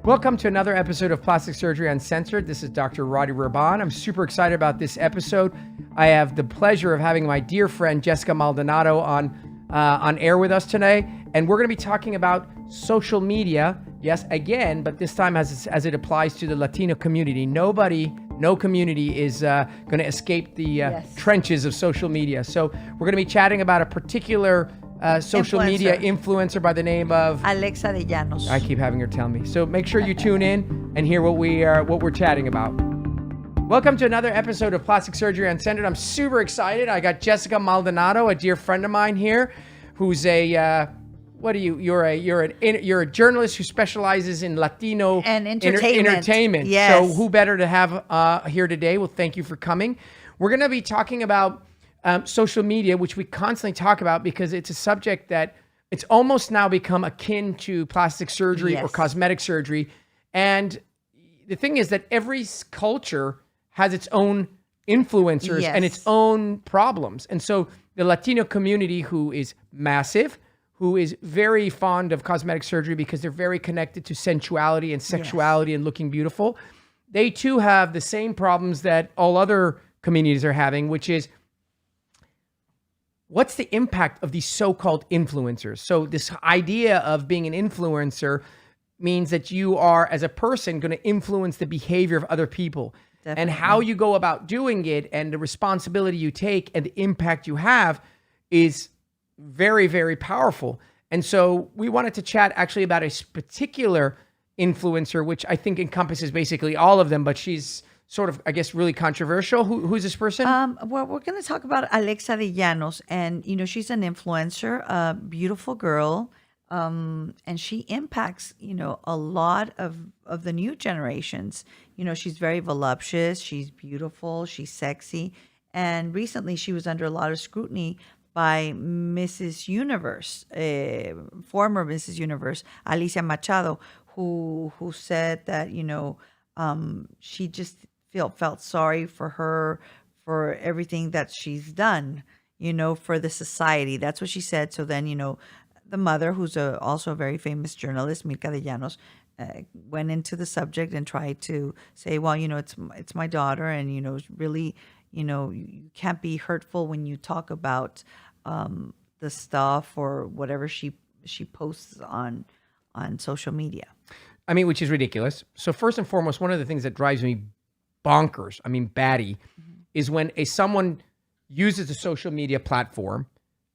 Welcome to another episode of Plastic Surgery Uncensored. This is Dr. Roddy Raban. I'm super excited about this episode. I have the pleasure of having my dear friend Jessica Maldonado on air with us today, and we're going to be talking about social media. Yes, again, but this time as it applies to the Latino community. No community is going to escape the trenches of social media. So we're going to be chatting about a particular social media influencer by the name of Alexa de Llanos. I keep having her tell me. So make sure you tune in and hear what we're chatting about. Welcome to another episode of Plastic Surgery Uncensored. I'm super excited. I got Jessica Maldonado, a dear friend of mine here, who's a You're a journalist who specializes in Latino and entertainment. Yes. So who better to have here today? Well, thank you for coming. We're going to be talking about social media, which we constantly talk about because it's a subject that it's almost now become akin to plastic surgery or cosmetic surgery. And the thing is that every culture has its own influencers and its own problems. And so the Latino community, who is massive, who is very fond of cosmetic surgery because they're very connected to sensuality and sexuality and looking beautiful, they too have the same problems that all other communities are having, which is, what's the impact of these so-called influencers? So this idea of being an influencer means that you are, as a person, going to influence the behavior of other people. Definitely. And how you go about doing it and the responsibility you take and the impact you have is very, very powerful. And so we wanted to chat actually about a particular influencer, which I think encompasses basically all of them, but she's sort of, I guess, really controversial. Who's this person? Well, we're going to talk about Alexa de Llanos, and she's an influencer, a beautiful girl, and she impacts a lot of the new generations. She's very voluptuous, she's beautiful, she's sexy, and recently she was under a lot of scrutiny by Mrs. Universe, former Mrs. Universe, Alicia Machado, who said that she just felt sorry for her for everything that she's done, for the society. That's what she said. So then, the mother, who's also a very famous journalist, Mirka de Llanos, went into the subject and tried to say, well, it's my daughter, and really, you can't be hurtful when you talk about the stuff or whatever she posts on social media. I mean, which is ridiculous. So first and foremost, one of the things that drives me bonkers, batty, is when someone uses a social media platform,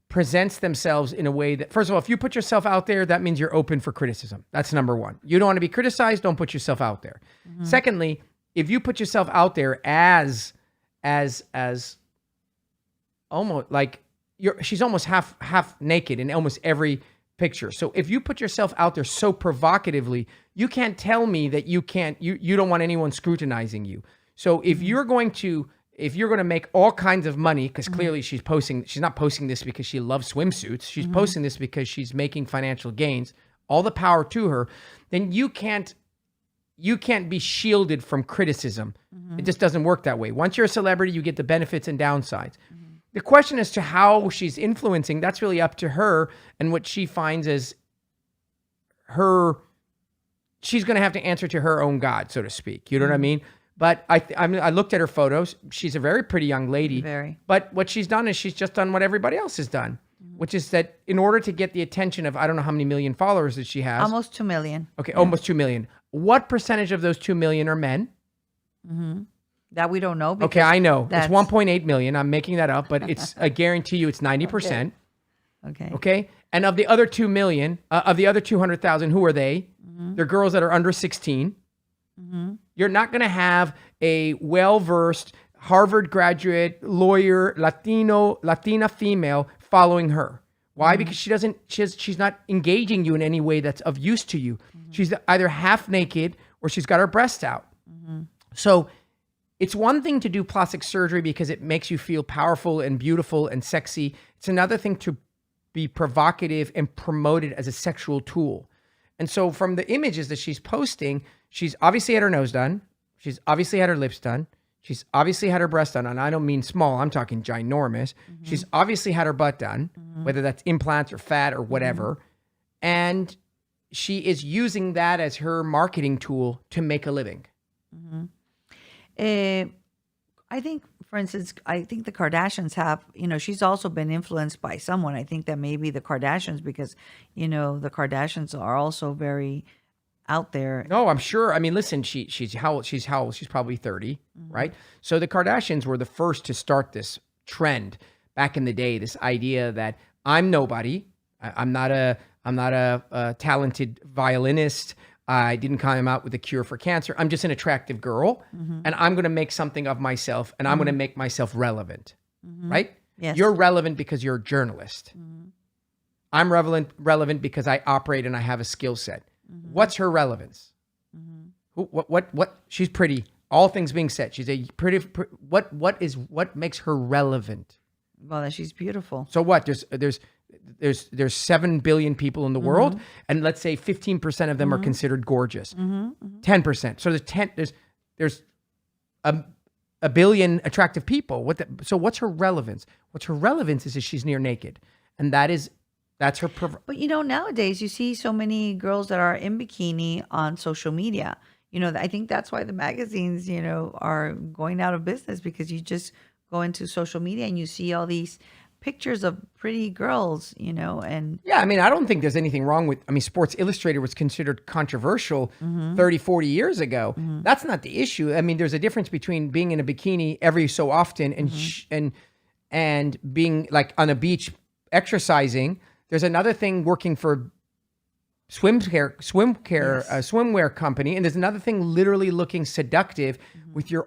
presents themselves in a way that, first of all, if you put yourself out there, that means you're open for criticism. That's number one. You don't want to be criticized, don't put yourself out there. Secondly, if you put yourself out there as almost like she's almost half naked in almost every picture. So if you put yourself out there so provocatively, you can't tell me that you don't want anyone scrutinizing you. So if you're going to make all kinds of money, because clearly she's not posting this because she loves swimsuits. She's posting this because she's making financial gains, all the power to her, then you can't be shielded from criticism. It just doesn't work that way. Once you're a celebrity, you get the benefits and downsides. The question as to how she's influencing, that's really up to her and what she finds as she's going to have to answer to her own God, so to speak. You know what I mean? But I looked at her photos. She's a very pretty young lady. Very. But what she's done is she's just done what everybody else has done, which is that in order to get the attention of, I don't know how many million followers that she has. Almost 2 million. Okay, almost 2 million. What percentage of those 2 million are men? That we don't know. Okay, I know. It's 1.8 million. I'm making that up, but I guarantee you it's 90%. Okay. And of the other 2 million, of the other 200,000, who are they? They're girls that are under 16. You're not going to have a well-versed Harvard graduate, lawyer, Latina female following her. Why? Because she's not engaging you in any way that's of use to you. She's either half naked or she's got her breasts out. So it's one thing to do plastic surgery because it makes you feel powerful and beautiful and sexy. It's another thing to be provocative and promoted as a sexual tool. And so from the images that she's posting, she's obviously had her nose done. She's obviously had her lips done. She's obviously had her breast done. And I don't mean small. I'm talking ginormous. She's obviously had her butt done, whether that's implants or fat or whatever. And she is using that as her marketing tool to make a living. I think, for instance, I think the Kardashians have, she's also been influenced by someone. I think that maybe the Kardashians, because, the Kardashians are also very out there. No, I'm sure. I mean, listen, she's how old? She's how old? She's probably 30, right? So the Kardashians were the first to start this trend back in the day. This idea that I'm nobody. I'm not a talented violinist. I didn't come out with a cure for cancer. I'm just an attractive girl, and I'm going to make something of myself, and I'm going to make myself relevant, right? Yes. You're relevant because you're a journalist. I'm relevant because I operate and I have a skill set. What's her relevance? What? She's pretty. All things being said, she's a pretty. What makes her relevant? Well, that she's beautiful. So what? There's 7 billion people in the world, and let's say 15% of them are considered gorgeous. 10%. So there's a billion attractive people. So what's her relevance? What's her relevance is she's near naked, and that's her. But nowadays you see so many girls that are in bikini on social media. I think that's why the magazines, are going out of business, because you just go into social media and you see all these pictures of pretty girls, and yeah, I mean, I don't think there's anything wrong with, Sports Illustrated was considered controversial 30, 40 years ago. That's not the issue. I mean, there's a difference between being in a bikini every so often and being like on a beach exercising. There's another thing working for swimwear company, and there's another thing literally looking seductive with your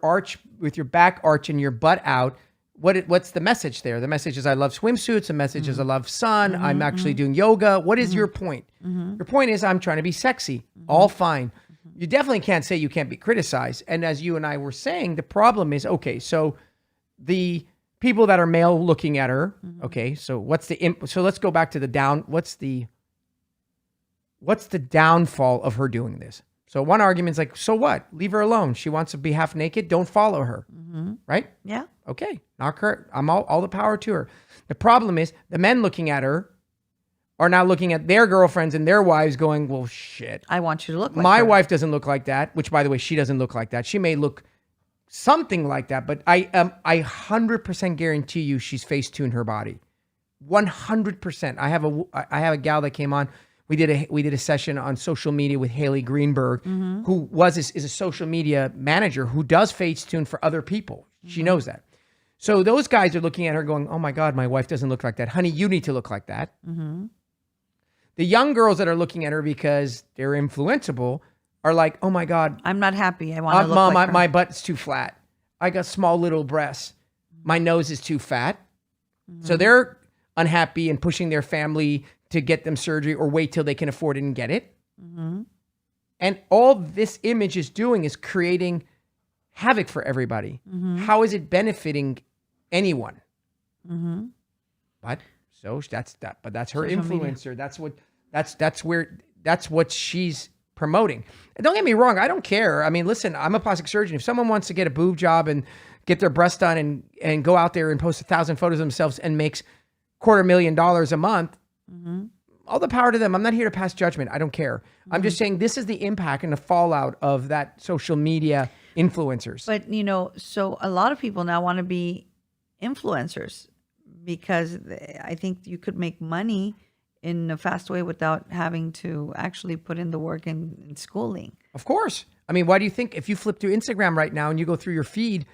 back arch and your butt out. What's the message there? The message is I love swimsuits. The message is I love sun. I'm actually doing yoga. What is your point? Your point is I'm trying to be sexy. All fine. You definitely can't say you can't be criticized. And as you and I were saying, the problem is, okay, so the people that are male looking at her, okay, so so let's go back to what's the downfall of her doing this? So one argument is like, so what? Leave her alone. She wants to be half naked. Don't follow her. Right? Yeah. Okay. Knock her. I'm all the power to her. The problem is the men looking at her are now looking at their girlfriends and their wives going, well, shit. I want you to look like my her. wife doesn't look like that, which by the way, she doesn't look like that. She may look something like that, but I 100% guarantee you she's Facetune her body. 100%. I have a gal that came on. We did a session on social media with Haley Greenberg, who is a social media manager who does Facetune for other people. She knows that. So those guys are looking at her going, oh my God, my wife doesn't look like that. Honey, you need to look like that. The young girls that are looking at her because they're influenceable are like, oh my God. I'm not happy. I want to look Mom, like her. my butt's too flat. I got small little breasts. My nose is too fat. So they're unhappy and pushing their family to get them surgery or wait till they can afford it and get it. And all this image is doing is creating havoc for everybody. How is it benefiting anyone? But that's her Social influencer. Media. That's what she's promoting. And don't get me wrong, I don't care. I mean, listen, I'm a plastic surgeon. If someone wants to get a boob job and get their breast done and go out there and post 1,000 photos of themselves and makes $250,000 a month, all the power to them. I'm not here to pass judgment. I don't care. I'm just saying this is the impact and the fallout of that social media influencers. But, so a lot of people now want to be influencers because I think you could make money in a fast way without having to actually put in the work in schooling. Of course. I mean, why do you think if you flip through Instagram right now and you go through your feed,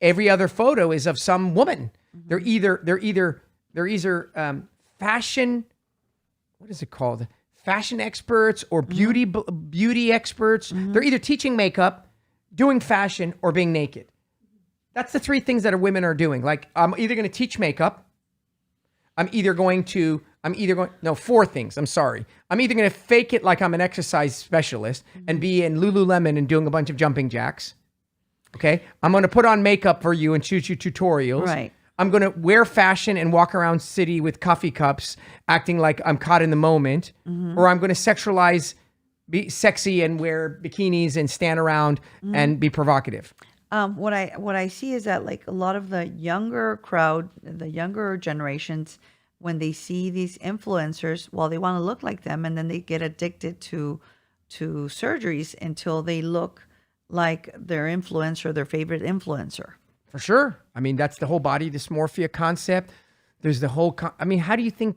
every other photo is of some woman? They're either fashion, what is it called? Fashion experts or beauty experts. They're either teaching makeup, doing fashion, or being naked. That's the three things that women are doing. Like, I'm either going to teach makeup. Four things. I'm sorry. I'm either going to fake it like I'm an exercise specialist and be in Lululemon and doing a bunch of jumping jacks. Okay. I'm going to put on makeup for you and shoot you tutorials. Right. I'm going to wear fashion and walk around city with coffee cups, acting like I'm caught in the moment. Or I'm going to sexualize, be sexy and wear bikinis and stand around and be provocative. What I see is that like a lot of the younger crowd, the younger generations, when they see these influencers, well, they want to look like them, and then they get addicted to surgeries until they look like their influencer, their favorite influencer. For sure. I mean, that's the whole body dysmorphia concept. There's the whole. I mean, how do you think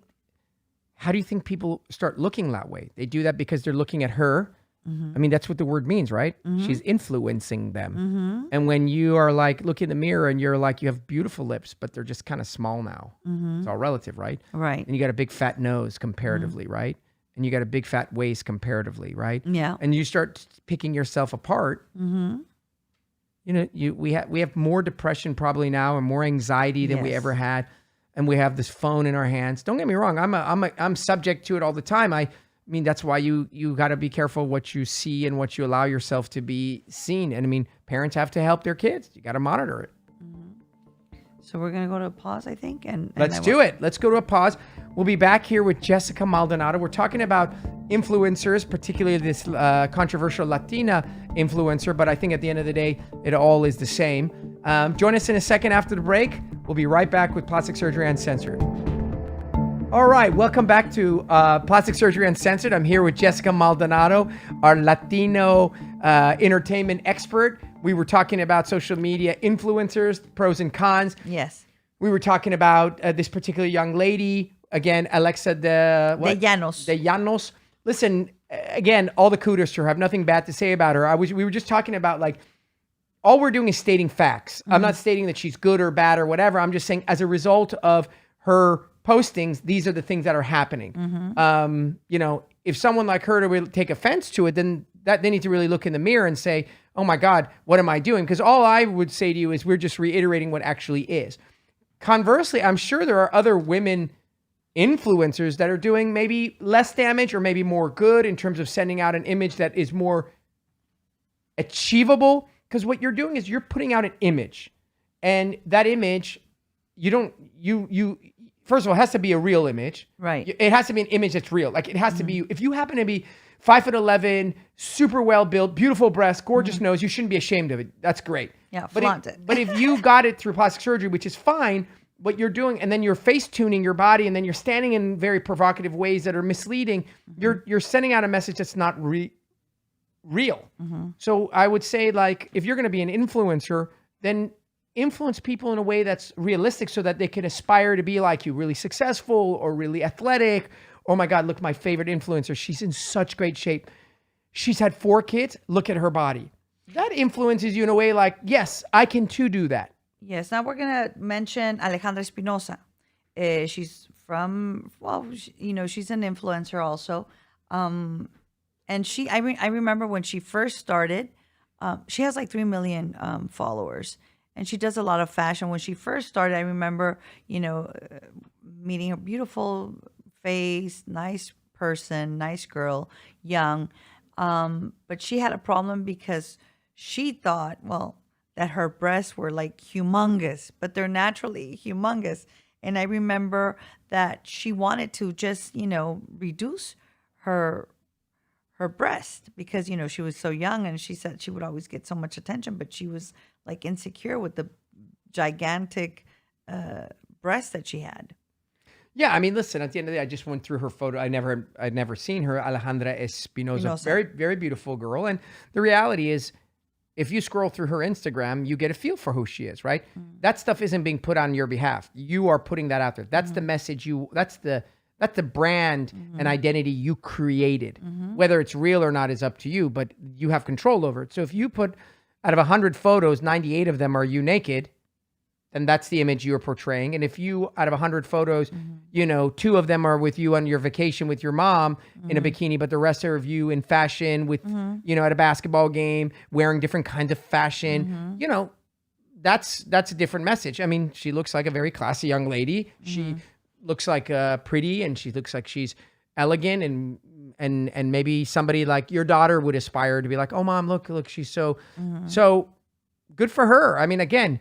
people start looking that way? They do that because they're looking at her. I mean, that's what the word means, right? She's influencing them. And when you are like, look in the mirror and you're like, you have beautiful lips, but they're just kind of small now. It's all relative, right? Right. And you got a big fat nose comparatively, right? And you got a big fat waist comparatively, right? Yeah. And you start picking yourself apart. You know, we have more depression probably now and more anxiety than we ever had. And we have this phone in our hands. Don't get me wrong. I'm subject to it all the time. I mean, that's why you got to be careful what you see and what you allow yourself to be seen. And I mean, parents have to help their kids. You got to monitor it. So we're going to go to a pause, I think. And let's do it. Let's go to a pause. We'll be back here with Jessica Maldonado. We're talking about influencers, particularly this controversial Latina influencer. But I think at the end of the day, it all is the same. Join us in a second after the break. We'll be right back with Plastic Surgery Uncensored. All right, welcome back to Plastic Surgery Uncensored. I'm here with Jessica Maldonado, our Latino entertainment expert. We were talking about social media influencers, pros and cons. Yes. We were talking about this particular young lady, again, Alexa de Llanos. Listen, again, all the kudos to her. I have nothing bad to say about her. We were just talking about, like, all we're doing is stating facts. I'm not stating that she's good or bad or whatever. I'm just saying as a result of her postings, these are the things that are happening. You know, if someone like her to really take offense to it, then they need to really look in the mirror and say, oh my God, what am I doing? Because all I would say to you is we're just reiterating what actually is. Conversely, I'm sure there are other women influencers that are doing maybe less damage or maybe more good in terms of sending out an image that is more achievable. Because what you're doing is you're putting out an image, and that image, first of all, it has to be a real image. Right. It has to be an image that's real. Like, it has to be, if you happen to be 5'11", super well built, beautiful breasts, gorgeous nose, you shouldn't be ashamed of it. That's great. Yeah, flaunt it. But if you got it through plastic surgery, which is fine, what you're doing, and then you're face tuning your body, and then you're standing in very provocative ways that are misleading, you're sending out a message that's not real. So I would say, like, if you're going to be an influencer, then influence people in a way that's realistic so that they can aspire to be like you, really successful or really athletic. Oh my God, look, my favorite influencer. She's in such great shape. She's had 4 kids. Look at her body. That influences you in a way like, yes, I can too do that. Yes. Now we're going to mention Alejandra Espinosa. She's from, well, she's an influencer also. And I remember when she first started, she has like 3 million followers. And she does a lot of fashion. When she first started, I remember, meeting a beautiful face, nice person, nice girl, young. But she had a problem because she thought, well, that her breasts were like humongous, but they're naturally humongous. And I remember that she wanted to just, reduce her breast because, she was so young, and she said she would always get so much attention, but she was like insecure with the gigantic breast that she had. Yeah, I mean, listen, at the end of the day, I just went through her photo. I'd never seen her, Alejandra Espinosa. Very, very beautiful girl. And the reality is, if you scroll through her Instagram, you get a feel for who she is, right? That stuff isn't being put on your behalf. You are putting that out there. That's the message that's the brand and identity you created. Whether it's real or not is up to you, but you have control over it. So if you put, out of 100 photos, 98 of them are you naked, then that's the image you're portraying. And if you, out of 100 photos, 2 of them are with you on your vacation with your mom in a bikini, but the rest are of you in fashion with, at a basketball game, wearing different kinds of fashion, that's a different message. I mean, she looks like a very classy young lady. She looks like pretty, and she looks like she's elegant, and maybe somebody like your daughter would aspire to be like, oh, Mom, look, she's so good for her. I mean, again,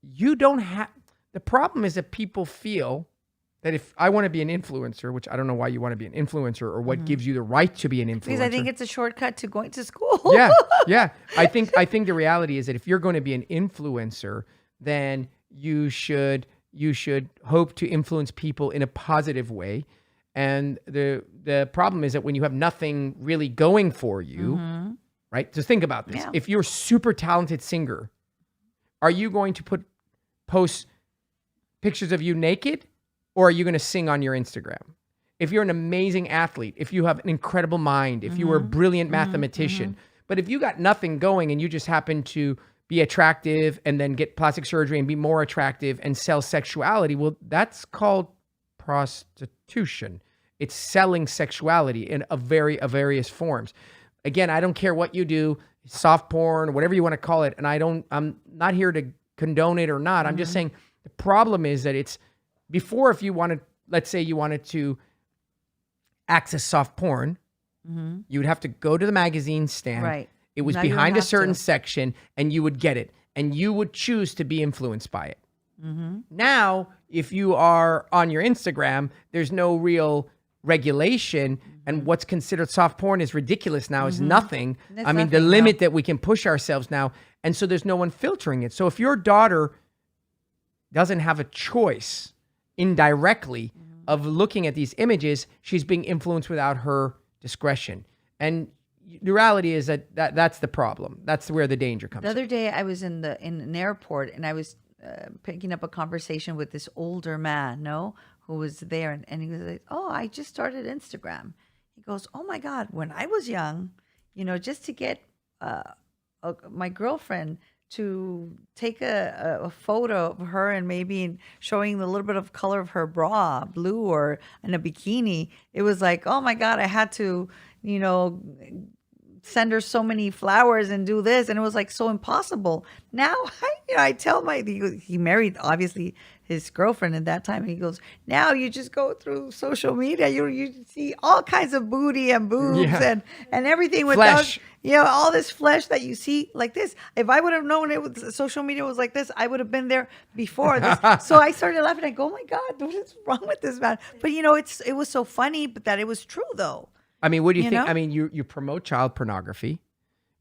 you don't have, the problem is that people feel that if I want to be an influencer, which I don't know why you want to be an influencer or what gives you the right to be an influencer. Because I think it's a shortcut to going to school. Yeah. I think the reality is that if you're going to be an influencer, then you should you should hope to influence people in a positive way. And the problem is that when you have nothing really going for you, right? So think about this. Yeah. If you're a super talented singer, are you going to post pictures of you naked, or are you going to sing on your Instagram? If you're an amazing athlete, if you have an incredible mind, if you were a brilliant mathematician, but if you got nothing going and you just happen to be attractive and then get plastic surgery and be more attractive and sell sexuality, well, that's called prostitution. It's selling sexuality in various forms. Again, I don't care what you do, soft porn, whatever you want to call it. And I'm not here to condone it or not. I'm just saying the problem is that it's before, if you wanted, let's say you wanted to access soft porn, you would have to go to the magazine stand. Right. It was Now you don't behind a have certain to. section and you would get it and you would choose to be influenced by it. Now, if you are on your Instagram, there's no real regulation, and what's considered soft porn is ridiculous now, is nothing. It's I mean, the nothing, limit that we can push ourselves now, and so there's no one filtering it. So if your daughter doesn't have a choice indirectly of looking at these images, she's being influenced without her discretion. And the reality is that's the problem. That's where the danger comes The in. other day, I was in an airport, and I was picking up a conversation with this older man, who was there, and he was like, "Oh, I just started Instagram." He goes, "Oh my God, when I was young, just to get my girlfriend to take a photo of her and maybe showing the little bit of color of her bra, blue or in a bikini, it was like, oh my God, I had to, send her so many flowers and do this, and it was like so impossible." Now, I tell he married obviously his girlfriend at that time, and he goes, "Now you just go through social media, you see all kinds of booty and boobs and everything without Flesh. all this flesh that you see like this. If I would have known social media was like this, I would have been there before this." So I started laughing. I go, "Oh my God, what is wrong with this man?" But it was so funny, but that it was true though. I mean, what do you think? know? I mean, you promote child pornography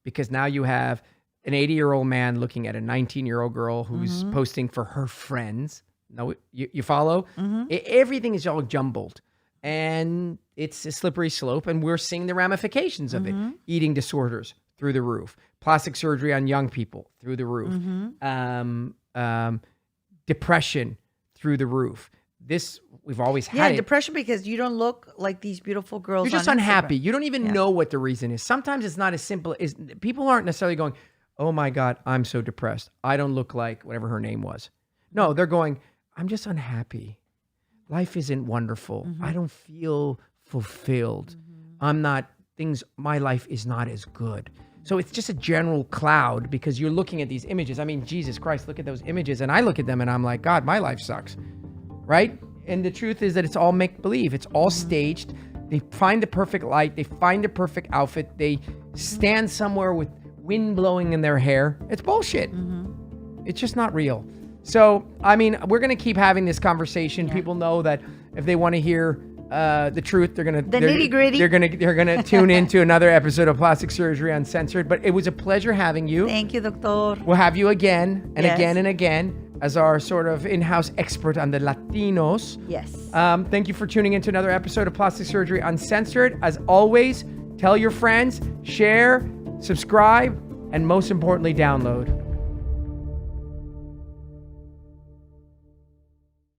because now you have an 80-year-old man looking at a 19-year-old girl who's posting for her friends. No, you follow? Everything is all jumbled. And it's a slippery slope. And we're seeing the ramifications of it. Eating disorders through the roof. Plastic surgery on young people through the roof. Depression through the roof. We've always had it. Depression because you don't look like these beautiful girls. You're just on unhappy. Instagram. You don't even know what the reason is. Sometimes it's not as simple as people aren't necessarily going, "Oh my God, I'm so depressed. I don't look like whatever her name was." No, they're going, "I'm just unhappy. Life isn't wonderful. I don't feel fulfilled. My life is not as good." So it's just a general cloud because you're looking at these images. I mean, Jesus Christ, look at those images. And I look at them and I'm like, God, my life sucks. Right? And the truth is that it's all make-believe. It's all staged. They find the perfect light. They find the perfect outfit. They stand somewhere with wind blowing in their hair. It's bullshit. It's just not real. So, I mean, we're going to keep having this conversation. Yeah. People know that if they want to hear the truth, they're going to... The nitty-gritty. They're going to tune into another episode of Plastic Surgery Uncensored. But it was a pleasure having you. Thank you, doctor. We'll have you again and Yes. again and again as our sort of in-house expert on the Latinos. Yes. Thank you for tuning into another episode of Plastic Surgery Uncensored. As always, tell your friends, share, subscribe, and most importantly, download.